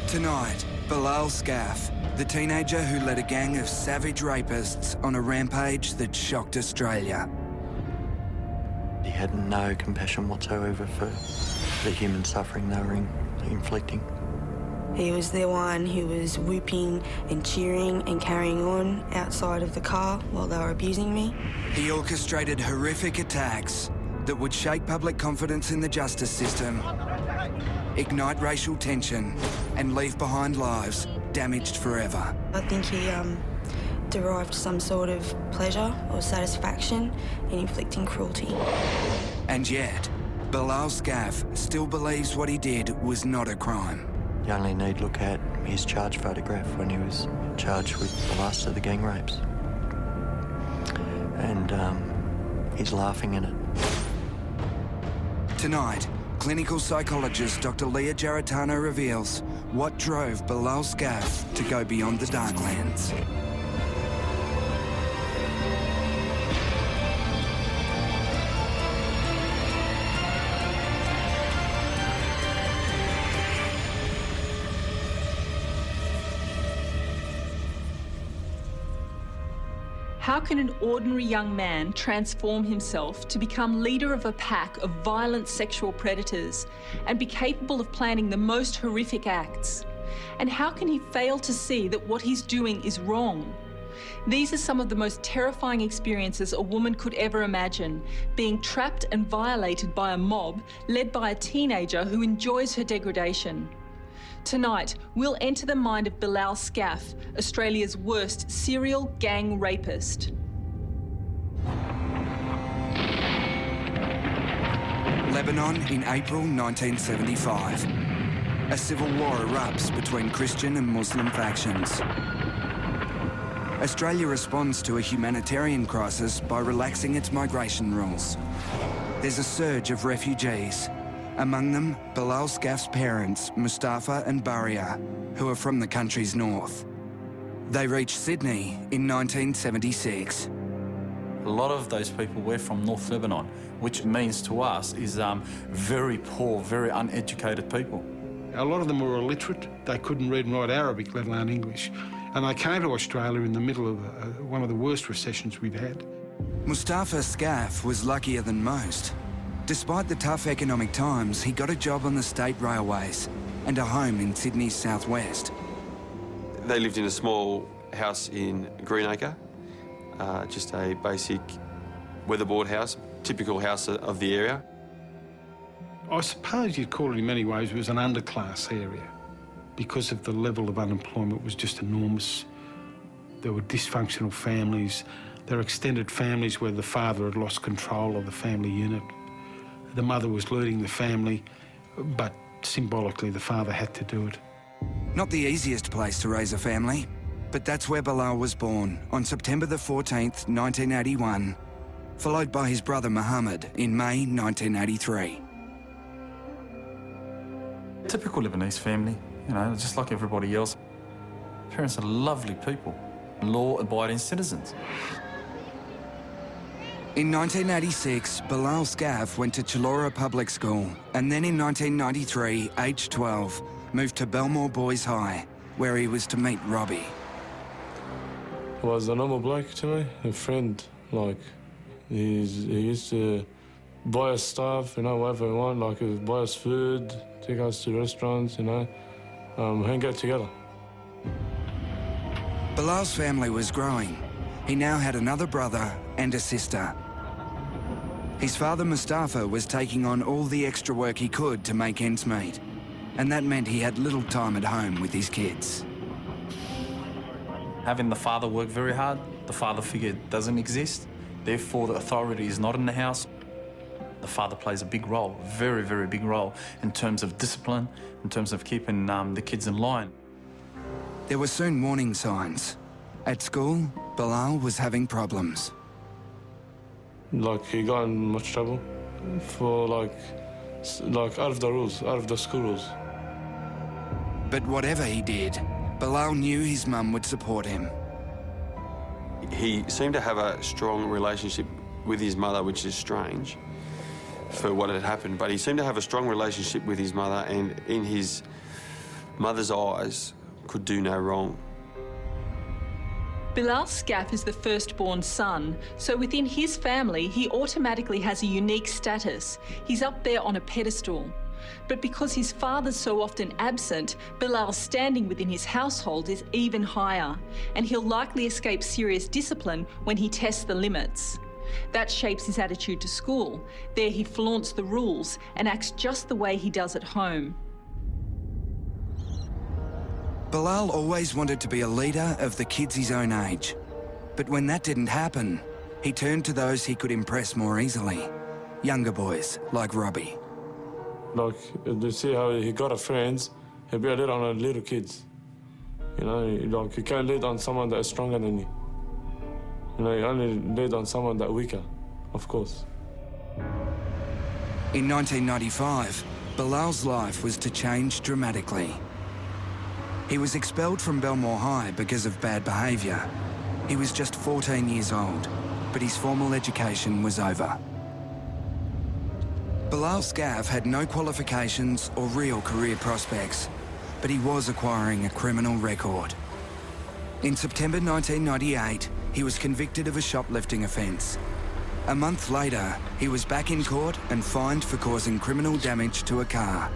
Tonight, Bilal Skaf, the teenager who led a gang of savage rapists on a rampage that shocked Australia. He had no compassion whatsoever for the human suffering they were inflicting. He was the one who was whooping and cheering and carrying on outside of the car while they were abusing me. He orchestrated horrific attacks that would shake public confidence in the justice system, ignite racial tension, and leave behind lives damaged forever. I think he derived some sort of pleasure or satisfaction in inflicting cruelty. And yet, Bilal Skaf still believes what he did was not a crime. You only need to look at his charge photograph when he was charged with the last of the gang rapes. And he's laughing in it. Tonight, clinical psychologist Dr. Leah Jaratano reveals what drove Bilal Skaf to go beyond the darklands. How can an ordinary young man transform himself to become leader of a pack of violent sexual predators and be capable of planning the most horrific acts? And how can he fail to see that what he's doing is wrong? These are some of the most terrifying experiences a woman could ever imagine, being trapped and violated by a mob led by a teenager who enjoys her degradation. Tonight, we'll enter the mind of Bilal Skaf, Australia's worst serial gang rapist. Lebanon in April 1975. A civil war erupts between Christian and Muslim factions. Australia responds to a humanitarian crisis by relaxing its migration rules. There's a surge of refugees. Among them, Bilal Skaf's parents, Mustafa and Baria, who are from the country's north. They reached Sydney in 1976. A lot of those people were from North Lebanon, which means to us is very poor, very uneducated people. A lot of them were illiterate. They couldn't read and write Arabic, let alone English. And they came to Australia in the middle of one of the worst recessions we'd had. Mustafa Skaf was luckier than most. Despite the tough economic times, he got a job on the state railways and a home in Sydney's southwest. They lived in a small house in Greenacre, just a basic weatherboard house, typical house of the area. I suppose you'd call it in many ways it was an underclass area because of the level of unemployment was just enormous. There were dysfunctional families. There were extended families where the father had lost control of the family unit. The mother was leading the family, but symbolically the father had to do it. Not the easiest place to raise a family, but that's where Bilal was born on September the 14th, 1981, followed by his brother Mohammed in May 1983. Typical Lebanese family, you know, just like everybody else. Parents are lovely people, law-abiding citizens. In 1986, Bilal Skaf went to Chullora Public School, and then in 1993, aged 12, moved to Belmore Boys High, where he was to meet Robbie. He was a normal bloke to me, a friend. Like, he used to buy us stuff, you know, whatever we want, like he'd buy us food, take us to restaurants, you know, hang out together. Bilal's family was growing. He now had another brother and a sister. His father, Mustafa, was taking on all the extra work he could to make ends meet, and that meant he had little time at home with his kids. Having the father work very hard, the father figure doesn't exist, therefore the authority is not in the house. The father plays a big role, very, very big role, in terms of discipline, in terms of keeping the kids in line. There were soon warning signs. At school, Bilal was having problems. Like, he got in much trouble for, like out of the rules, out of the school rules. But whatever he did, Bilal knew his mum would support him. He seemed to have a strong relationship with his mother, which is strange for what had happened, but he seemed to have a strong relationship with his mother, and in his mother's eyes could do no wrong. Bilal Skaf is the firstborn son, so within his family, he automatically has a unique status. He's up there on a pedestal. But because his father's so often absent, Bilal's standing within his household is even higher, and he'll likely escape serious discipline when he tests the limits. That shapes his attitude to school. There he flaunts the rules and acts just the way he does at home. Bilal always wanted to be a leader of the kids his own age. But when that didn't happen, he turned to those he could impress more easily. Younger boys like Robbie. Like, you see how he got a friends, he'll be a lead on the little kids. You know, like, you can't lead on someone that is stronger than you. You know, you only lead on someone that's weaker, of course. In 1995, Bilal's life was to change dramatically. He was expelled from Belmore High because of bad behaviour. He was just 14 years old, but his formal education was over. Bilal Skaf had no qualifications or real career prospects, but he was acquiring a criminal record. In September 1998, he was convicted of a shoplifting offence. A month later, he was back in court and fined for causing criminal damage to a car.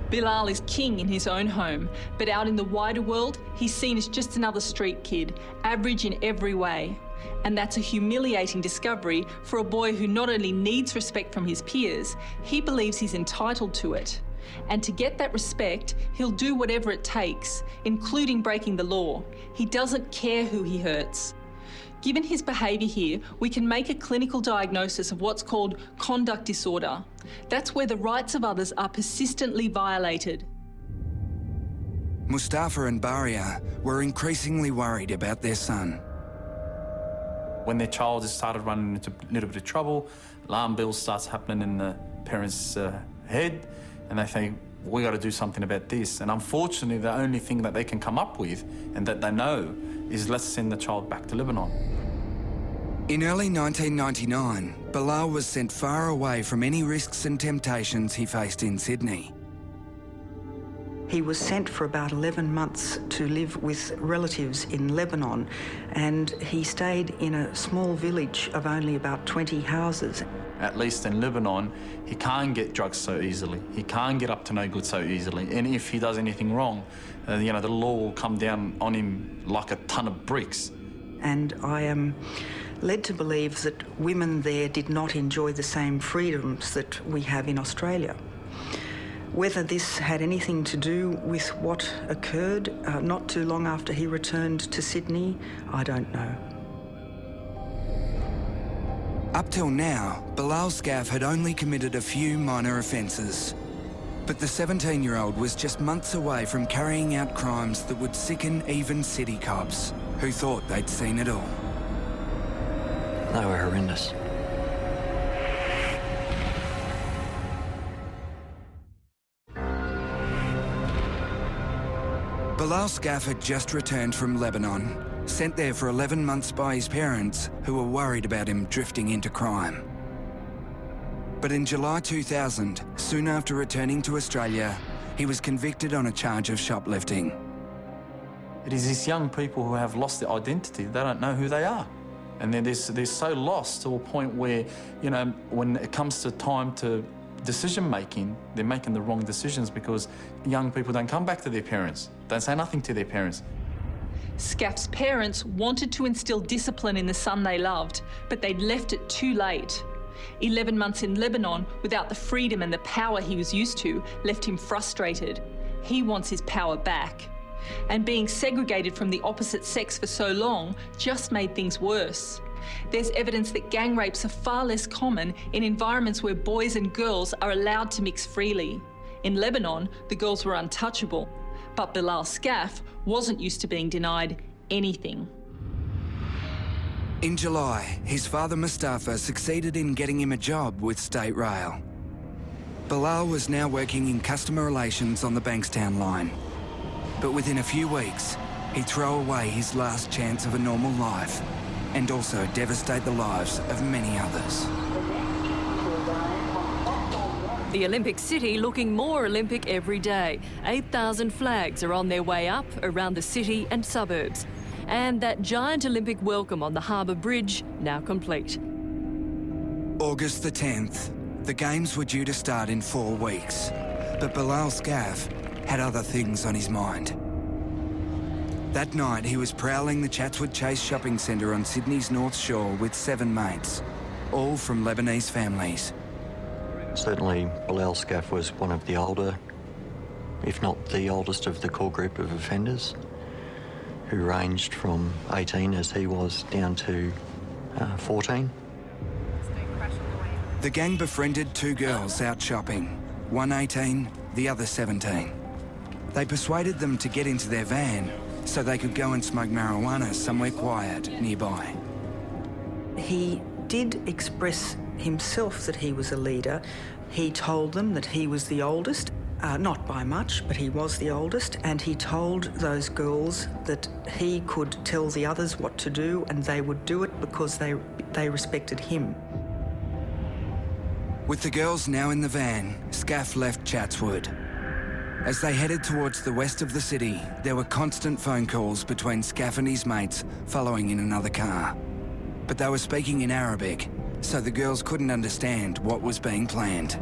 Bilal is king in his own home, but out in the wider world, he's seen as just another street kid, average in every way. And that's a humiliating discovery for a boy who not only needs respect from his peers, he believes he's entitled to it. And to get that respect, he'll do whatever it takes, including breaking the law. He doesn't care who he hurts. Given his behaviour here, we can make a clinical diagnosis of what's called conduct disorder. That's where the rights of others are persistently violated. Mustafa and Baria were increasingly worried about their son. When their child has started running into a little bit of trouble, alarm bells starts happening in the parents' head, and they think, we got to do something about this. And unfortunately, the only thing that they can come up with and that they know is let's send the child back to Lebanon. In early 1999, Bilal was sent far away from any risks and temptations he faced in Sydney. He was sent for about 11 months to live with relatives in Lebanon, and he stayed in a small village of only about 20 houses. At least in Lebanon, he can't get drugs so easily. He can't get up to no good so easily. And if he does anything wrong, you know, the law will come down on him like a ton of bricks. And I am led to believe that women there did not enjoy the same freedoms that we have in Australia. Whether this had anything to do with what occurred not too long after he returned to Sydney, I don't know. Up till now, Bilal Skaf had only committed a few minor offences. But the 17-year-old was just months away from carrying out crimes that would sicken even city cops, who thought they'd seen it all. They were horrendous. Bilal Skaf had just returned from Lebanon, sent there for 11 months by his parents, who were worried about him drifting into crime. But in July 2000, soon after returning to Australia, he was convicted on a charge of shoplifting. It is these young people who have lost their identity. They don't know who they are. And they're so lost to a point where, you know, when it comes to time to decision-making, they're making the wrong decisions because young people don't come back to their parents. Don't say nothing to their parents. Skaf's parents wanted to instill discipline in the son they loved, but they'd left it too late. 11 months in Lebanon without the freedom and the power he was used to left him frustrated. He wants his power back. And being segregated from the opposite sex for so long just made things worse. There's evidence that gang rapes are far less common in environments where boys and girls are allowed to mix freely. In Lebanon, the girls were untouchable, but Bilal Skaf wasn't used to being denied anything. In July, his father Mustafa succeeded in getting him a job with State Rail. Bilal was now working in customer relations on the Bankstown line. But within a few weeks, he'd throw away his last chance of a normal life and also devastate the lives of many others. The Olympic City looking more Olympic every day. 8,000 flags are on their way up around the city and suburbs. And that giant Olympic welcome on the Harbour Bridge now complete. August the 10th. The Games were due to start in 4 weeks, but Bilal Skaf had other things on his mind. That night, he was prowling the Chatswood Chase shopping centre on Sydney's North Shore with 7 mates, all from Lebanese families. Certainly, Bilal Skaf was one of the older, if not the oldest of the core group of offenders, who ranged from 18 as he was down to 14. The gang befriended 2 girls out shopping, one 18, the other 17. They persuaded them to get into their van so they could go and smoke marijuana somewhere quiet nearby. He did express himself that he was a leader. He told them that he was the oldest, not by much, but he was the oldest, and he told those girls that he could tell the others what to do and they would do it because they respected him. With the girls now in the van, Skaf left Chatswood. As they headed towards the west of the city, there were constant phone calls between Skaf and his mates following in another car. But they were speaking in Arabic, so the girls couldn't understand what was being planned.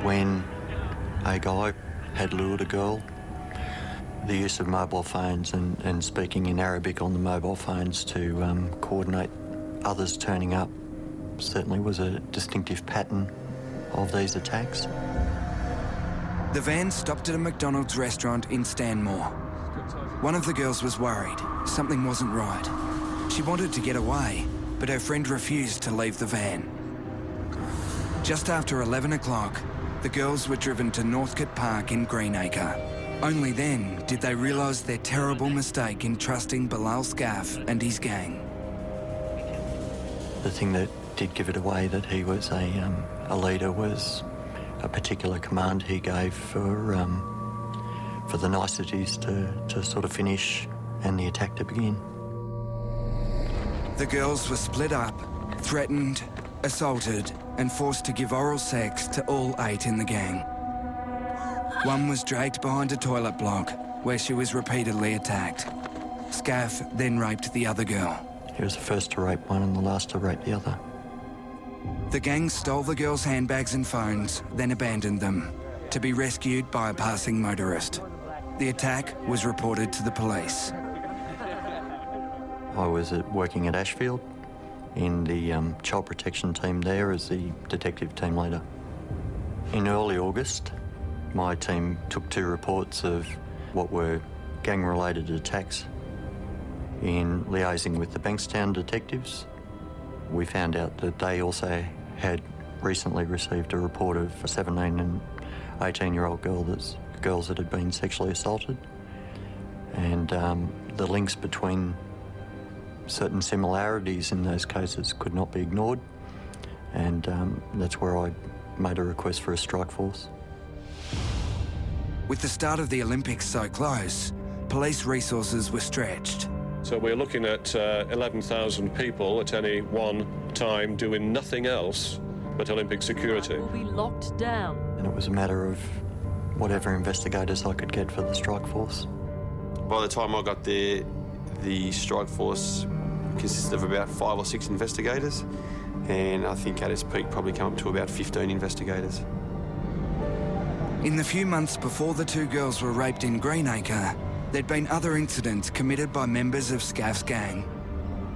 When a guy had lured a girl, the use of mobile phones and speaking in Arabic on the mobile phones to coordinate others turning up certainly was a distinctive pattern of these attacks. The van stopped at a McDonald's restaurant in Stanmore. One of the girls was worried. Something wasn't right. She wanted to get away, but her friend refused to leave the van. Just after 11 o'clock, the girls were driven to Northcote Park in Greenacre. Only then did they realise their terrible mistake in trusting Bilal Skaf and his gang. The thing that did give it away that he was a leader was a particular command he gave for the niceties to sort of finish and the attack to begin. The girls were split up, threatened, assaulted, and forced to give oral sex to all 8 in the gang. One was dragged behind a toilet block where she was repeatedly attacked. Skaf then raped the other girl. He was the first to rape one and the last to rape the other. The gang stole the girls' handbags and phones, then abandoned them, to be rescued by a passing motorist. The attack was reported to the police. I was working at Ashfield in the child protection team there as the detective team leader. In early August, my team took 2 reports of what were gang-related attacks. In liaising with the Bankstown detectives, we found out that they also had recently received a report of a 17 and 18-year-old girls that had been sexually assaulted. And the links between certain similarities in those cases could not be ignored. And that's where I made a request for a strike force. With the start of the Olympics so close, police resources were stretched. So we're looking at 11,000 people at any one time doing nothing else but Olympic security. Will be locked down. And it was a matter of whatever investigators I could get for the strike force. By the time I got there, the strike force consisted of about 5 or 6 investigators, and I think at its peak probably came up to about 15 investigators. In the few months before the 2 girls were raped in Greenacre, there'd been other incidents committed by members of Skaf's gang.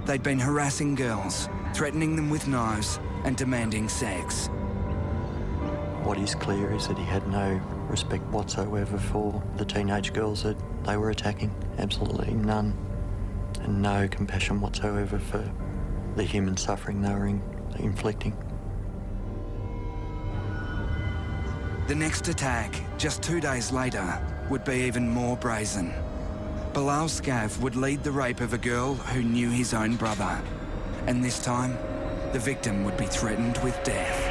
They'd been harassing girls, threatening them with knives and demanding sex. What is clear is that he had no respect whatsoever for the teenage girls that they were attacking. Absolutely none. And no compassion whatsoever for the human suffering they were inflicting. The next attack, just 2 days later, would be even more brazen. Bilal Skaf would lead the rape of a girl who knew his own brother. And this time, the victim would be threatened with death.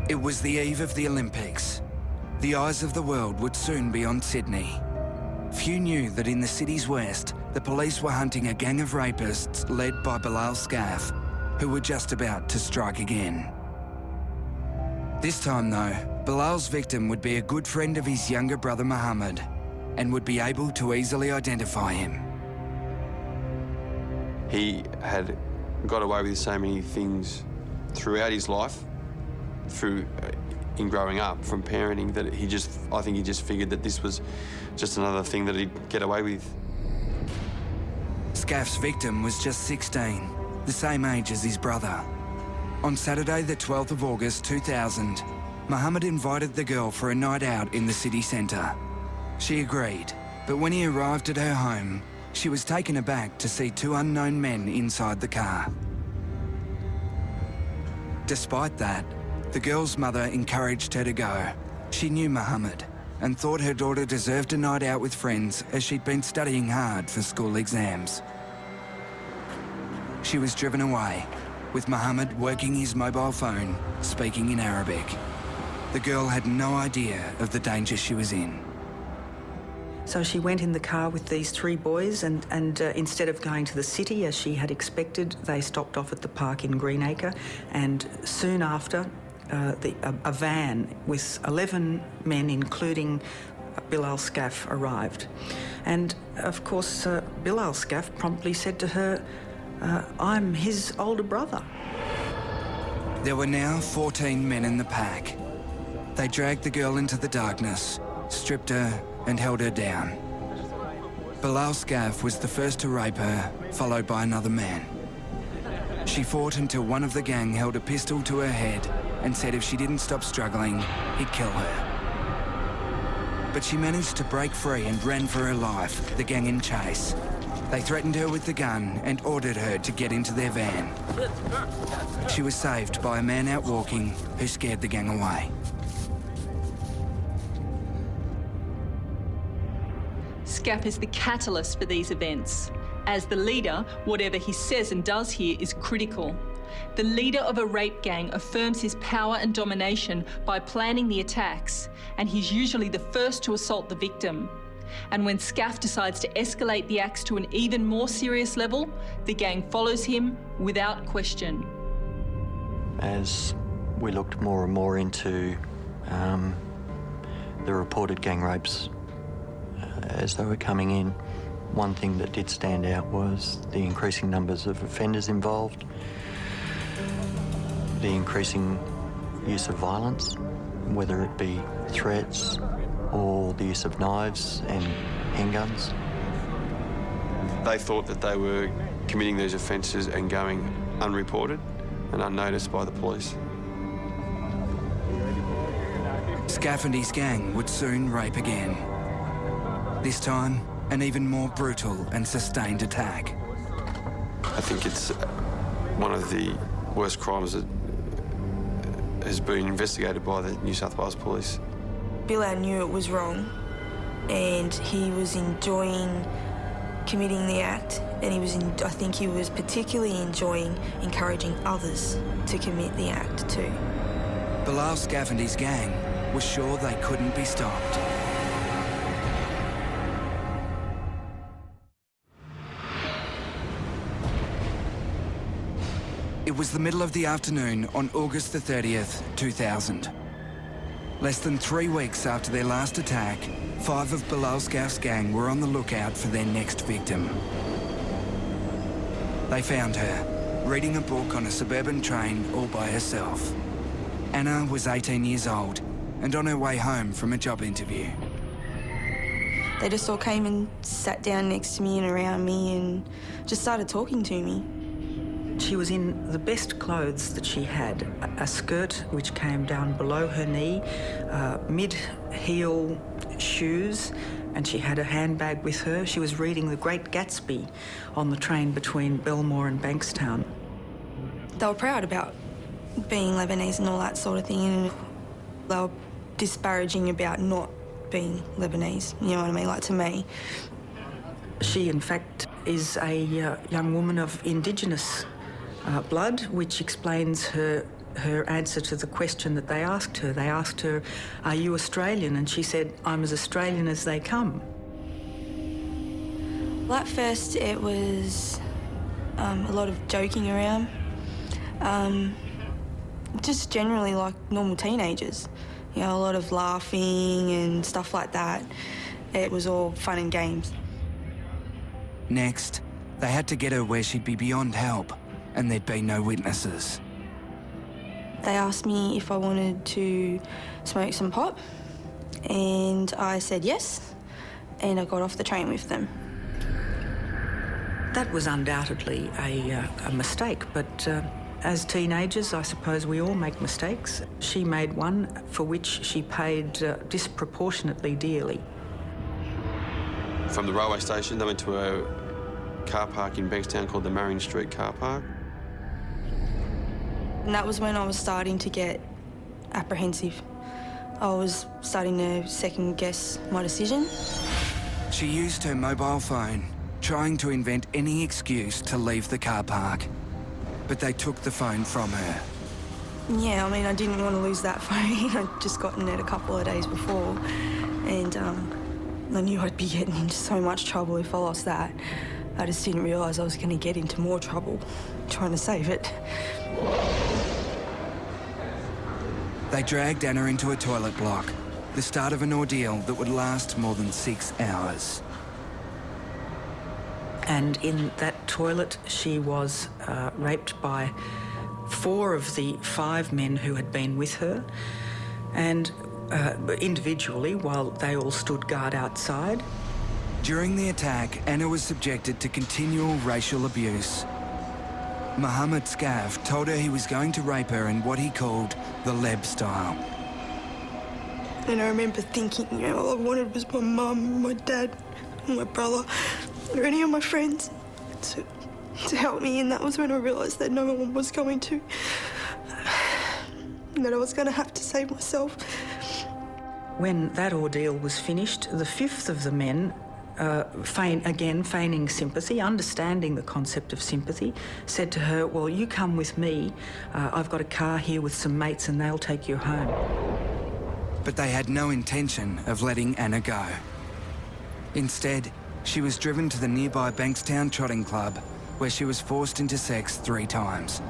It was the eve of the Olympics. The eyes of the world would soon be on Sydney. Few knew that in the city's west, the police were hunting a gang of rapists led by Bilal Skaf, who were just about to strike again. This time though, Bilal's victim would be a good friend of his younger brother Mohammed and would be able to easily identify him. He had got away with so many things throughout his life, in growing up, from parenting, that I think he just figured that this was just another thing that he'd get away with. Skaf's victim was just 16, the same age as his brother. On Saturday, the 12th of August 2000, Mohammed invited the girl for a night out in the city centre. She agreed, but when he arrived at her home, she was taken aback to see two unknown men inside the car. Despite that, the girl's mother encouraged her to go. She knew Mohammed and thought her daughter deserved a night out with friends as she'd been studying hard for school exams. She was driven away, with Mohammed working his mobile phone, speaking in Arabic. The girl had no idea of the danger she was in. So she went in the car with these three boys and instead of going to the city as she had expected, they stopped off at the park in Greenacre, and soon after a van with 11 men, including Bilal Skaf, arrived. And of course, Bilal Skaf promptly said to her, I'm his older brother. There were now 14 men in the pack. They dragged the girl into the darkness, stripped her and held her down. Bilal Skaf was the first to rape her, followed by another man. She fought until one of the gang held a pistol to her head and said if she didn't stop struggling, he'd kill her. But she managed to break free and ran for her life, the gang in chase. They threatened her with the gun and ordered her to get into their van. She was saved by a man out walking who scared the gang away. Skaf is the catalyst for these events. As the leader, whatever he says and does here is critical. The leader of a rape gang affirms his power and domination by planning the attacks, and he's usually the first to assault the victim. And when Skaf decides to escalate the acts to an even more serious level, the gang follows him without question. As we looked more and more into the reported gang rapes as they were coming in, one thing that did stand out was the increasing numbers of offenders involved, the increasing use of violence, whether it be threats or the use of knives and handguns. They thought that they were committing these offences and going unreported and unnoticed by the police. Skaf and his gang would soon rape again. This time, an even more brutal and sustained attack. I think it's one of the worst crimes that has been investigated by the New South Wales Police. Bilal knew it was wrong, and he was enjoying committing the act, and I think he was particularly enjoying encouraging others to commit the act too. Bilal Skaf and his gang were sure they couldn't be stopped. It was the middle of the afternoon on August the 30th, 2000. Less than 3 weeks after their last attack, 5 of Bilal Skaf's gang were on the lookout for their next victim. They found her, reading a book on a suburban train all by herself. Anna was 18 years old and on her way home from a job interview. They just all came and sat down next to me and around me and just started talking to me. She was in the best clothes that she had, a skirt which came down below her knee, mid-heel shoes, and she had a handbag with her. She was reading The Great Gatsby on the train between Belmore and Bankstown. They were proud about being Lebanese and all that sort of thing, and they were disparaging about not being Lebanese, you know what I mean, like to me. She, in fact, is a young woman of Indigenous blood, which explains her answer to the question that they asked her. They asked her, "Are you Australian?" And she said, "I'm as Australian as they come." Well, at first it was a lot of joking around, just generally like normal teenagers. You know, a lot of laughing and stuff like that. It was all fun and games. Next, they had to get her where she'd be beyond help and there'd be no witnesses. They asked me if I wanted to smoke some pot, and I said yes, and I got off the train with them. That was undoubtedly a mistake, but as teenagers, I suppose we all make mistakes. She made one for which she paid disproportionately dearly. From the railway station, they went to a car park in Bankstown called the Marion Street Car Park. And that was when I was starting to get apprehensive. I was starting to second-guess my decision. She used her mobile phone, trying to invent any excuse to leave the car park. But they took the phone from her. Yeah, I mean, I didn't want to lose that phone. I'd just gotten it a couple of days before, and I knew I'd be getting into so much trouble if I lost that. I just didn't realise I was going to get into more trouble trying to save it. They dragged Anna into a toilet block, the start of an ordeal that would last more than 6 hours. And in that toilet, she was raped by 4 of the 5 men who had been with her, and individually, while they all stood guard outside. During the attack, Anna was subjected to continual racial abuse. Mohammed Skaf told her he was going to rape her in what he called the Leb style. And I remember thinking, you know, all I wanted was my mum, my dad, my brother, or any of my friends to help me, and that was when I realised that no one was going to. And that I was going to have to save myself. When that ordeal was finished, the 5th of the men, feigning sympathy, understanding the concept of sympathy, said to her, well, you come with me. I've got a car here with some mates and they'll take you home. But they had no intention of letting Anna go. Instead, she was driven to the nearby Bankstown Trotting Club, where she was forced into sex 3 times.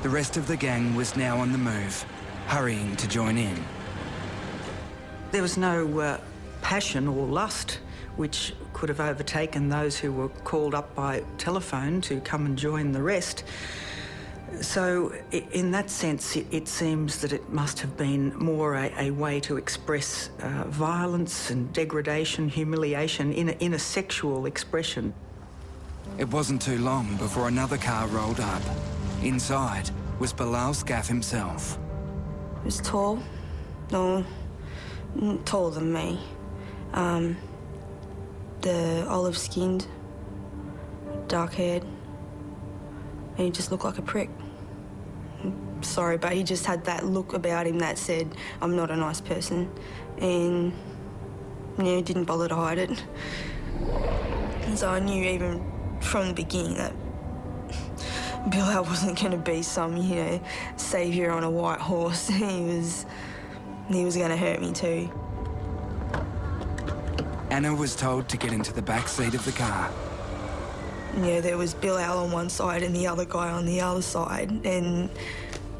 The rest of the gang was now on the move, hurrying to join in. There was no passion or lust which could have overtaken those who were called up by telephone to come and join the rest. So in that sense, it seems that it must have been more a way to express violence and degradation, humiliation in a sexual expression. It wasn't too long before another car rolled up. Inside was Bilal Skaf himself. He was tall, no, taller than me. The olive-skinned, dark-haired, and he just looked like a prick. Sorry, but he just had that look about him that said, I'm not a nice person, and yeah, he didn't bother to hide it. And so I knew even from the beginning that Bilal wasn't going to be some, you know, saviour on a white horse. He was going to hurt me too. Anna was told to get into the back seat of the car. Yeah, there was Bilal on one side and the other guy on the other side, and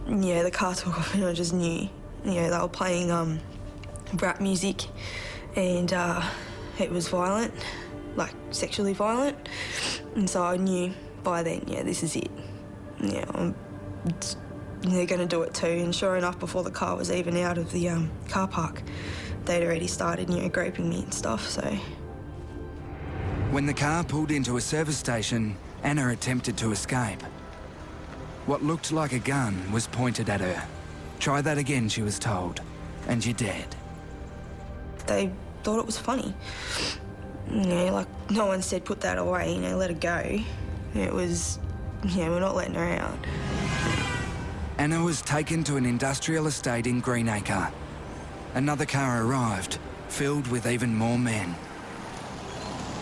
yeah, the car took off and I just knew. You know, they were playing rap music, and it was violent, like sexually violent, and so I knew by then, yeah, this is it. Yeah, they're going to do it too. And sure enough, before the car was even out of the car park, they'd already started, you know, groping me and stuff, so. When the car pulled into a service station, Anna attempted to escape. What looked like a gun was pointed at her. Try that again, she was told, and you're dead. They thought it was funny. You know, like, no one said put that away, you know, let her go. It was, yeah, we're not letting her out. Anna was taken to an industrial estate in Greenacre. Another car arrived, filled with even more men.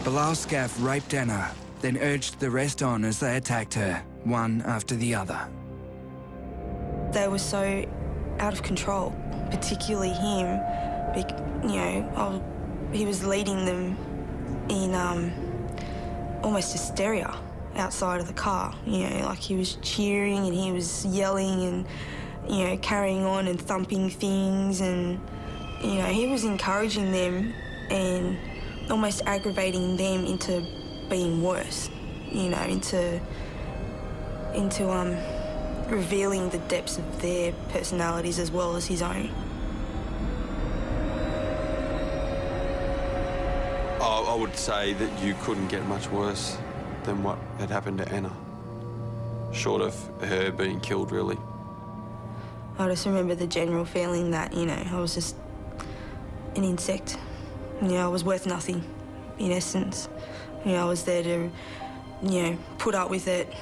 Bilal Skaf raped Anna, then urged the rest on as they attacked her, one after the other. They were so out of control, particularly him. You know, he was leading them in almost hysteria outside of the car. You know, like he was cheering and he was yelling and, you know, carrying on and thumping things, and, you know, he was encouraging them and almost aggravating them into being worse, you know, into revealing the depths of their personalities as well as his own. I would say that you couldn't get much worse than what had happened to Anna, short of her being killed, really. I just remember the general feeling that, you know, I was just an insect. You know, I was worth nothing, in essence. You know, I was there to, you know, put up with it.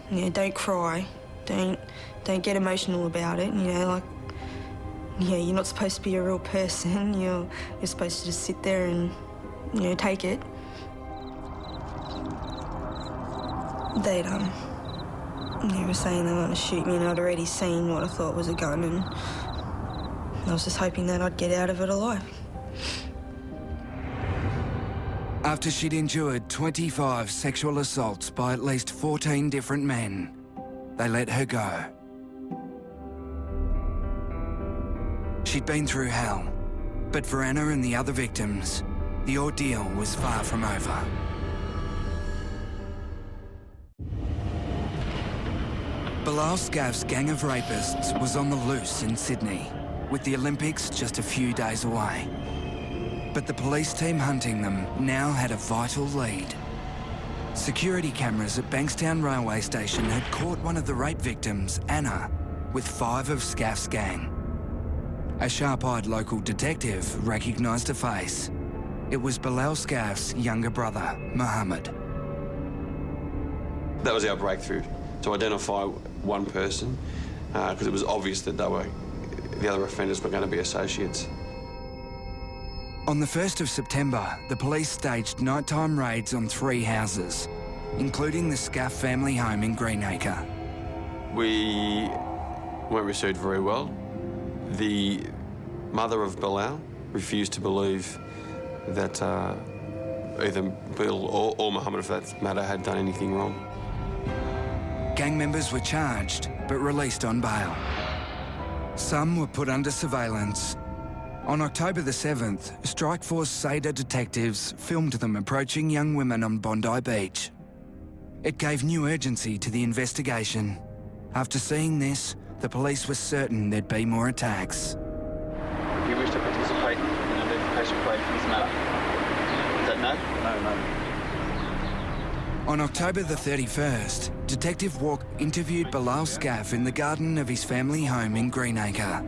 You know, don't cry. Don't get emotional about it. You know, like, you know, you're not supposed to be a real person. You're supposed to just sit there and, you know, take it. They'd, they were saying they were going to shoot me, and I'd already seen what I thought was a gun, and I was just hoping that I'd get out of it alive. After she'd endured 25 sexual assaults by at least 14 different men, they let her go. She'd been through hell, but for Anna and the other victims, the ordeal was far from over. Bilal Skaf's gang of rapists was on the loose in Sydney, with the Olympics just a few days away. But the police team hunting them now had a vital lead. Security cameras at Bankstown railway station had caught one of the rape victims, Anna, with 5 of Skaf's gang. A sharp-eyed local detective recognised a face. It was Bilal Skaf's younger brother, Mohammed. That was our breakthrough, to identify one person, because it was obvious that the other offenders were going to be associates. On the 1st of September, the police staged nighttime raids on 3 houses, including the Skaf family home in Greenacre. We weren't received very well. The mother of Bilal refused to believe that either Bill or Mohammed, for that matter, had done anything wrong. Gang members were charged, but released on bail. Some were put under surveillance. On October the 7th, Strikeforce SEDA detectives filmed them approaching young women on Bondi Beach. It gave new urgency to the investigation. After seeing this, the police were certain there'd be more attacks. Do you wish to participate in an identification parade for this matter? Is that no? No. On October the 31st, Detective Walk interviewed Bilal Skaf in the garden of his family home in Greenacre.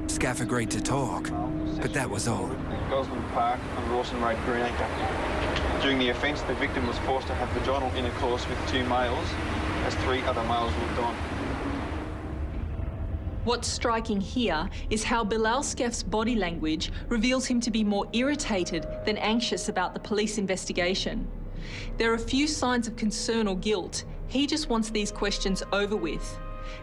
Skaf agreed to talk, but that was all. Gosling Park on Rawson Road, Greenacre. During the offence, the victim was forced to have vaginal intercourse with 2 males, as 3 other males looked on. What's striking here is how Bilal Skaf's body language reveals him to be more irritated than anxious about the police investigation. There are few signs of concern or guilt. He just wants these questions over with.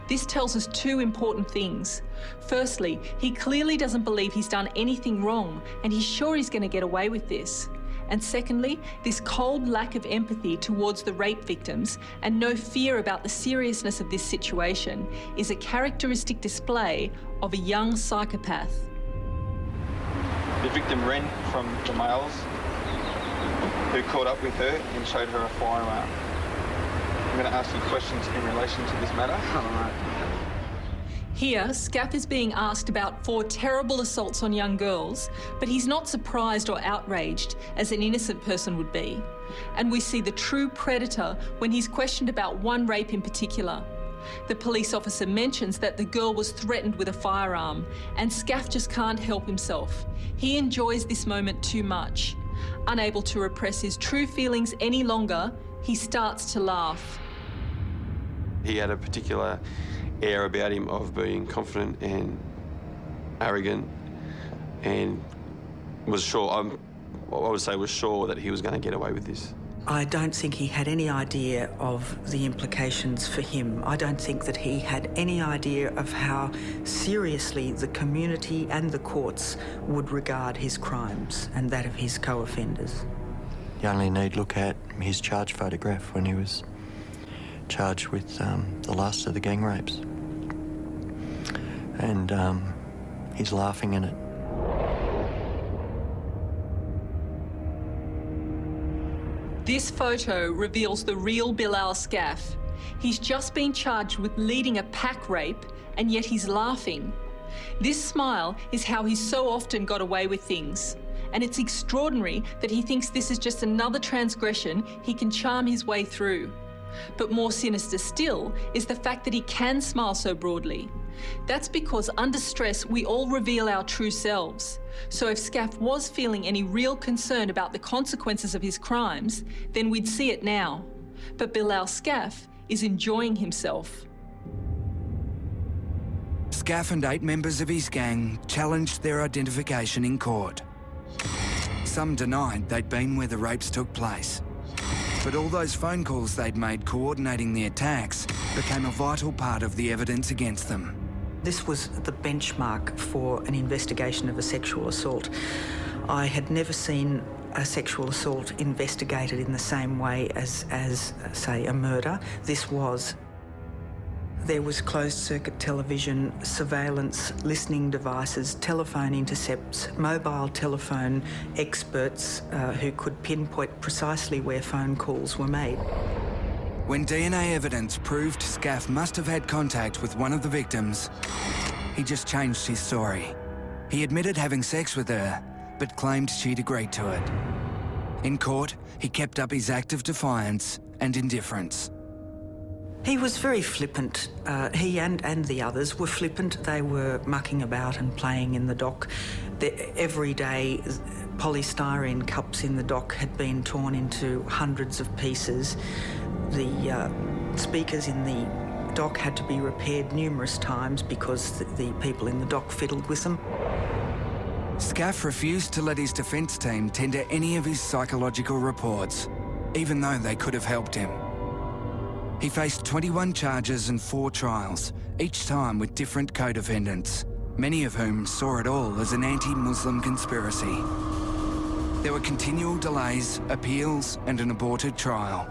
This tells us 2 important things. Firstly, he clearly doesn't believe he's done anything wrong, and he's sure he's going to get away with this. And secondly, this cold lack of empathy towards the rape victims and no fear about the seriousness of this situation is a characteristic display of a young psychopath. The victim ran from the males who caught up with her and showed her a firearm. I'm going to ask you questions in relation to this matter. Here, Skaf is being asked about 4 terrible assaults on young girls, but he's not surprised or outraged, as an innocent person would be. And we see the true predator when he's questioned about one rape in particular. The police officer mentions that the girl was threatened with a firearm, and Skaf just can't help himself. He enjoys this moment too much. Unable to repress his true feelings any longer, he starts to laugh. He had a particular air about him of being confident and arrogant, and was sure, I would say was sure that he was going to get away with this. I don't think he had any idea of the implications for him. I don't think that he had any idea of how seriously the community and the courts would regard his crimes and that of his co-offenders. You only need look at his charge photograph when he was charged with the last of the gang rapes. And he's laughing in it. This photo reveals the real Bilal Skaf. He's just been charged with leading a pack rape, and yet he's laughing. This smile is how he's so often got away with things. And it's extraordinary that he thinks this is just another transgression he can charm his way through. But more sinister still is the fact that he can smile so broadly. That's because under stress, we all reveal our true selves. So if Skaf was feeling any real concern about the consequences of his crimes, then we'd see it now. But Bilal Skaf is enjoying himself. Skaf and 8 members of his gang challenged their identification in court. Some denied they'd been where the rapes took place. But all those phone calls they'd made coordinating the attacks became a vital part of the evidence against them. This was the benchmark for an investigation of a sexual assault. I had never seen a sexual assault investigated in the same way as say, a murder. This was. There was closed-circuit television, surveillance, listening devices, telephone intercepts, mobile telephone experts who could pinpoint precisely where phone calls were made. When DNA evidence proved Skaf must have had contact with one of the victims, he just changed his story. He admitted having sex with her, but claimed she'd agreed to it. In court, he kept up his act of defiance and indifference. He was very flippant. He and the others were flippant. They were mucking about and playing in the dock. Every day, polystyrene cups in the dock had been torn into hundreds of pieces. The speakers in the dock had to be repaired numerous times because the people in the dock fiddled with them. Skaf refused to let his defence team tender any of his psychological reports, even though they could have helped him. He faced 21 charges and 4 trials, each time with different co-defendants, many of whom saw it all as an anti-Muslim conspiracy. There were continual delays, appeals, and an aborted trial,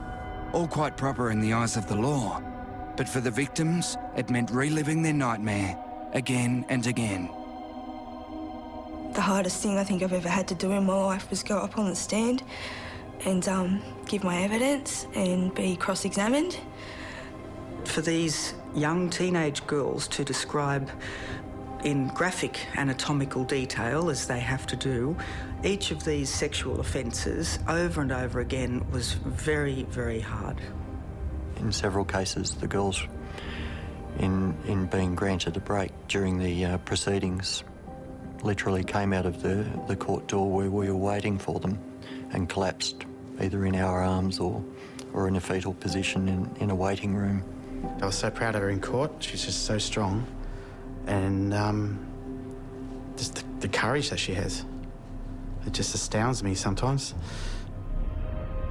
all quite proper in the eyes of the law. But for the victims, it meant reliving their nightmare again and again. The hardest thing I think I've ever had to do in my life was go up on the stand and give my evidence and be cross-examined. For these young teenage girls to describe in graphic anatomical detail, as they have to do, each of these sexual offences over and over again was very, very hard. In several cases, the girls, in being granted a break during the proceedings, literally came out of the court door where we were waiting for them and collapsed, either in our arms or in a fetal position in a waiting room. I was so proud of her in court. She's just so strong. And just the courage that she has. It just astounds me sometimes.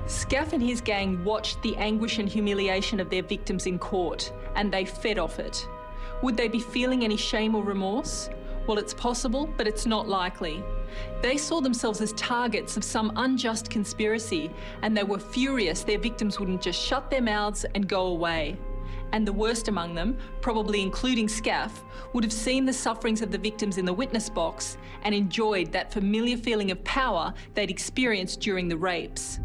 Skaf and his gang watched the anguish and humiliation of their victims in court, and they fed off it. Would they be feeling any shame or remorse? Well, it's possible, but it's not likely. They saw themselves as targets of some unjust conspiracy, and they were furious their victims wouldn't just shut their mouths and go away. And the worst among them, probably including Skaf, would have seen the sufferings of the victims in the witness box and enjoyed that familiar feeling of power they'd experienced during the rapes.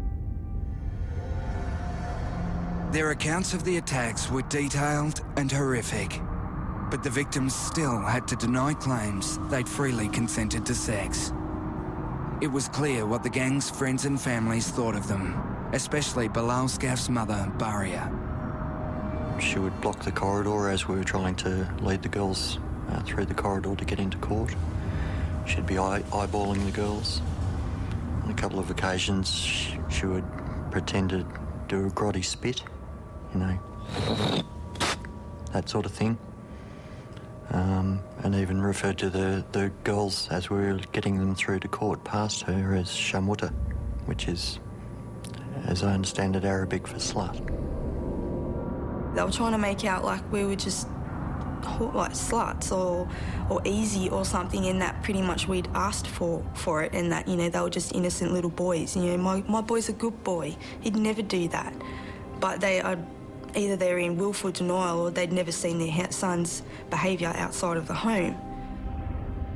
Their accounts of the attacks were detailed and horrific, but the victims still had to deny claims they'd freely consented to sex. It was clear what the gang's friends and families thought of them, especially Bilal Skaf's mother, Baria. She would block the corridor as we were trying to lead the girls through the corridor to get into court. She'd be eyeballing the girls. On a couple of occasions, she would pretend to do a grotty spit, you know, that sort of thing. And even referred to the girls as we were getting them through to court past her as shamuta, which is, as I understand it, Arabic for slut. They were trying to make out like we were just like sluts or easy or something, and that pretty much we'd asked for it, and that, you know, they were just innocent little boys. You know, my boy's a good boy. He'd never do that. But either they're in willful denial or they'd never seen their son's behaviour outside of the home.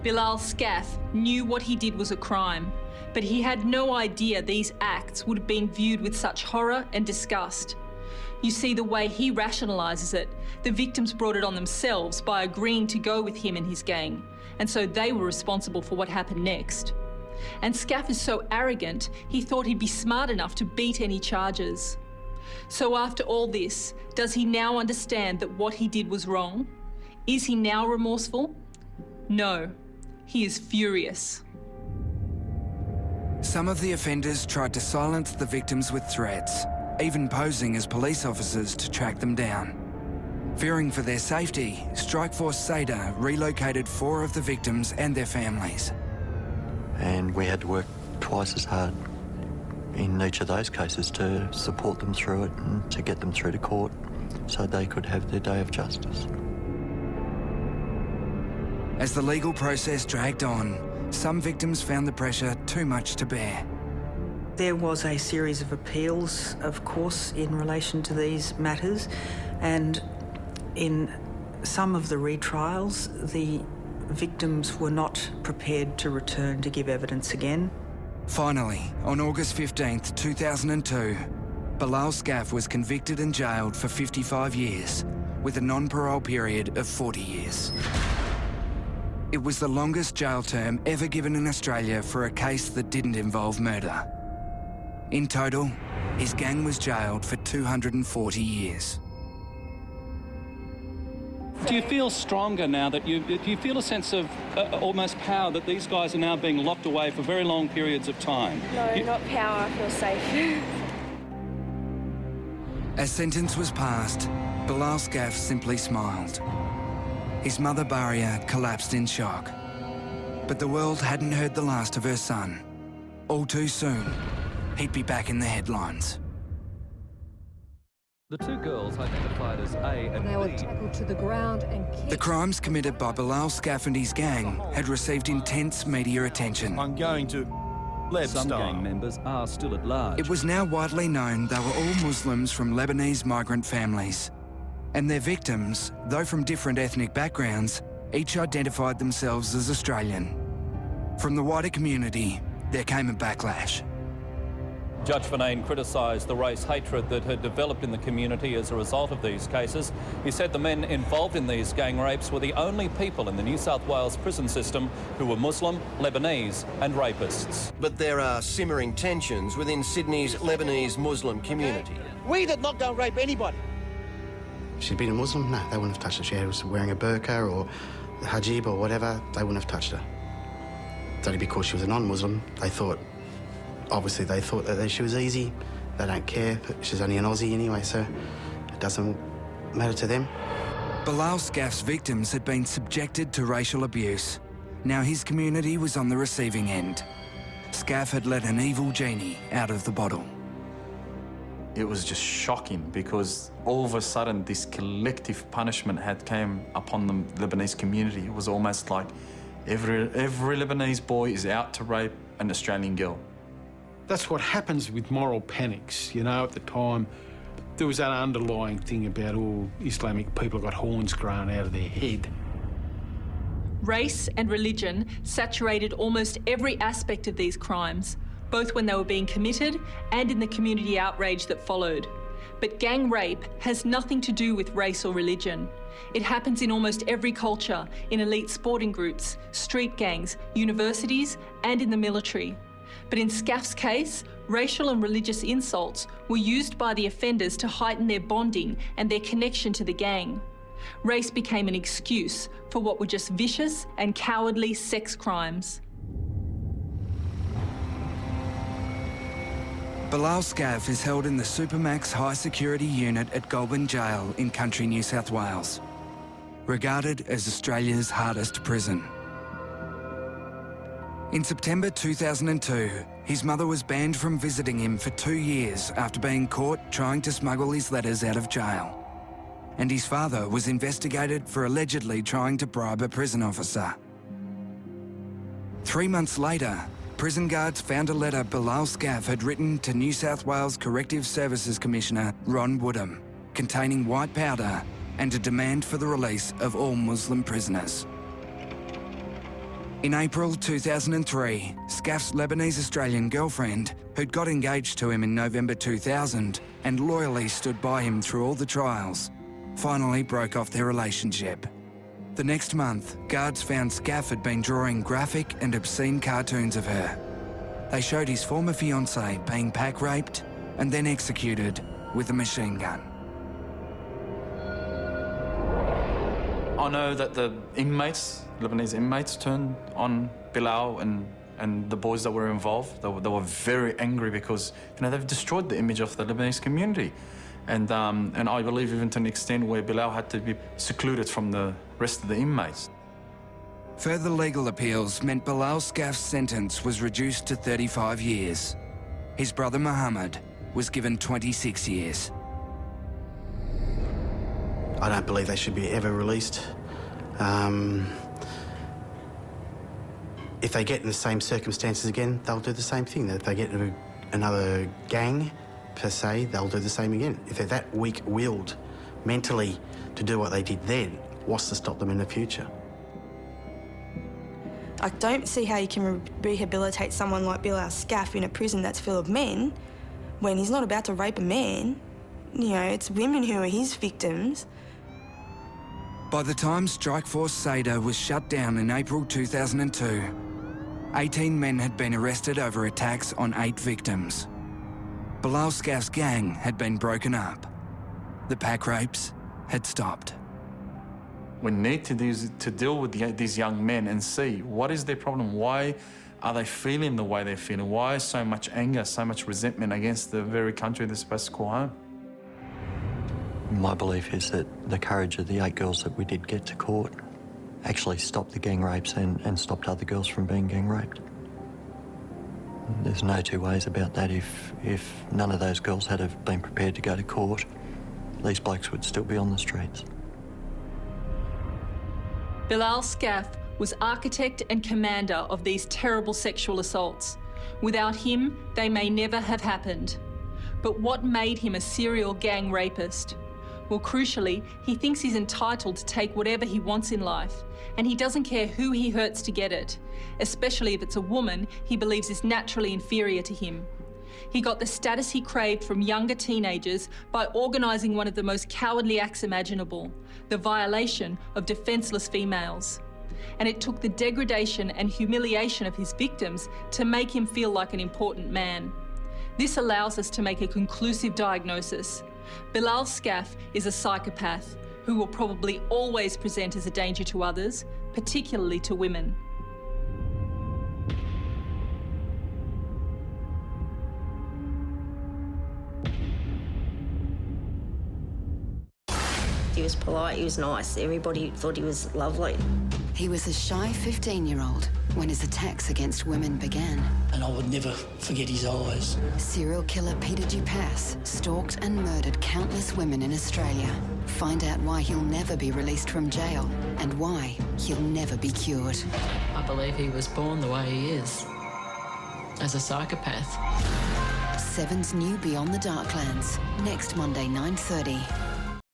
Bilal Skaf knew what he did was a crime, but he had no idea these acts would have been viewed with such horror and disgust. You see, the way he rationalises it, the victims brought it on themselves by agreeing to go with him and his gang, and so they were responsible for what happened next. And Skaf is so arrogant, he thought he'd be smart enough to beat any charges. So after all this, does he now understand that what he did was wrong? Is he now remorseful? No, he is furious. Some of the offenders tried to silence the victims with threats, even posing as police officers to track them down. Fearing for their safety, Strikeforce Seda relocated 4 of the victims and their families. And we had to work twice as hard in each of those cases to support them through it and to get them through to court so they could have their day of justice. As the legal process dragged on, some victims found the pressure too much to bear. There was a series of appeals, of course, in relation to these matters, and in some of the retrials, the victims were not prepared to return to give evidence again. Finally, on August 15th, 2002, Bilal Skaf was convicted and jailed for 55 years, with a non-parole period of 40 years. It was the longest jail term ever given in Australia for a case that didn't involve murder. In total, his gang was jailed for 240 years. Do you feel stronger now that do you feel a sense of almost power that these guys are now being locked away for very long periods of time? No, not power. I feel safe. As sentence was passed, Bilal Skaf simply smiled. His mother, Baria, collapsed in shock. But the world hadn't heard the last of her son. All too soon, he'd be back in the headlines. The 2 girls identified as A and B. They were tackled to the ground and kicked. The crimes committed by Bilal Skaf and his gang had received intense media attention. I'm going to Some gang members are still at large. It was now widely known they were all Muslims from Lebanese migrant families. And their victims, though from different ethnic backgrounds, each identified themselves as Australian. From the wider community, there came a backlash. Judge Finane criticised the race hatred that had developed in the community as a result of these cases. He said the men involved in these gang rapes were the only people in the New South Wales prison system who were Muslim, Lebanese and rapists. But there are simmering tensions within Sydney's Lebanese Muslim community. We did not go rape anybody. If she'd been a Muslim, no, they wouldn't have touched her. She was wearing a burqa or the hijab or whatever, they wouldn't have touched her. It's only because she was a non-Muslim, obviously they thought that she was easy. They don't care, but she's only an Aussie anyway, so it doesn't matter to them. Bilal Skaf's victims had been subjected to racial abuse. Now his community was on the receiving end. Skaf had let an evil genie out of the bottle. It was just shocking because all of a sudden this collective punishment had came upon the Lebanese community. It was almost like every Lebanese boy is out to rape an Australian girl. That's what happens with moral panics. You know, at the time, there was that underlying thing about all Islamic people got horns grown out of their head. Race and religion saturated almost every aspect of these crimes, both when they were being committed and in the community outrage that followed. But gang rape has nothing to do with race or religion. It happens in almost every culture, in elite sporting groups, street gangs, universities, and in the military. But in Skaf's case, racial and religious insults were used by the offenders to heighten their bonding and their connection to the gang. Race became an excuse for what were just vicious and cowardly sex crimes. Bilal Skaf is held in the Supermax High Security Unit at Goulburn Jail in country New South Wales, regarded as Australia's hardest prison. In September 2002, his mother was banned from visiting him for 2 years after being caught trying to smuggle his letters out of jail. and his father was investigated for allegedly trying to bribe a prison officer. 3 months later, prison guards found a letter Bilal Skaf had written to New South Wales Corrective Services Commissioner Ron Woodham, containing white powder and a demand for the release of all Muslim prisoners. In April 2003, Skaf's Lebanese-Australian girlfriend, who'd got engaged to him in November 2000 and loyally stood by him through all the trials, finally broke off their relationship. The next month, guards found Skaf had been drawing graphic and obscene cartoons of her. They showed his former fiancée being pack-raped and then executed with a machine gun. I know that the inmates, Lebanese inmates, turned on Bilal and the boys that were involved. They were very angry because, you know, they've destroyed the image of the Lebanese community. And I believe even to an extent where Bilal had to be secluded from the rest of the inmates. Further legal appeals meant Bilal Skaf's sentence was reduced to 35 years. His brother Mohammed was given 26 years. I don't believe they should be ever released. If they get in the same circumstances again, they'll do the same thing. If they get into another gang, per se, they'll do the same again. If they're that weak-willed mentally to do what they did then, what's to stop them in the future? I don't see how you can rehabilitate someone like Bilal Skaf in a prison that's full of men when he's not about to rape a man. You know, it's women who are his victims. By the time Strikeforce Sadr was shut down in April 2002, 18 men had been arrested over attacks on 8 victims. Bilal Skaf's gang had been broken up. The pack rapes had stopped. We need to deal with these young men and see what is their problem. Why are they feeling the way they're feeling? Why so much anger, so much resentment against the very country they're supposed to call home? My belief is that the courage of the 8 girls that we did get to court actually stopped the gang rapes and stopped other girls from being gang raped. There's no two ways about that. If none of those girls had have been prepared to go to court, these blokes would still be on the streets. Bilal Skaf was architect and commander of these terrible sexual assaults. Without him, they may never have happened. But what made him a serial gang rapist? Well, crucially, he thinks he's entitled to take whatever he wants in life, and he doesn't care who he hurts to get it, especially if it's a woman he believes is naturally inferior to him. He got the status he craved from younger teenagers by organising one of the most cowardly acts imaginable, the violation of defenceless females. And it took the degradation and humiliation of his victims to make him feel like an important man. This allows us to make a conclusive diagnosis. Bilal Skaf is a psychopath who will probably always present as a danger to others, particularly to women. He was polite, he was nice, everybody thought he was lovely. He was a shy 15-year-old when his attacks against women began. And I would never forget his eyes. Serial killer Peter Dupas stalked and murdered countless women in Australia. Find out why he'll never be released from jail and why he'll never be cured. I believe he was born the way he is, as a psychopath. 7's new Beyond the Darklands, next Monday, 9:30.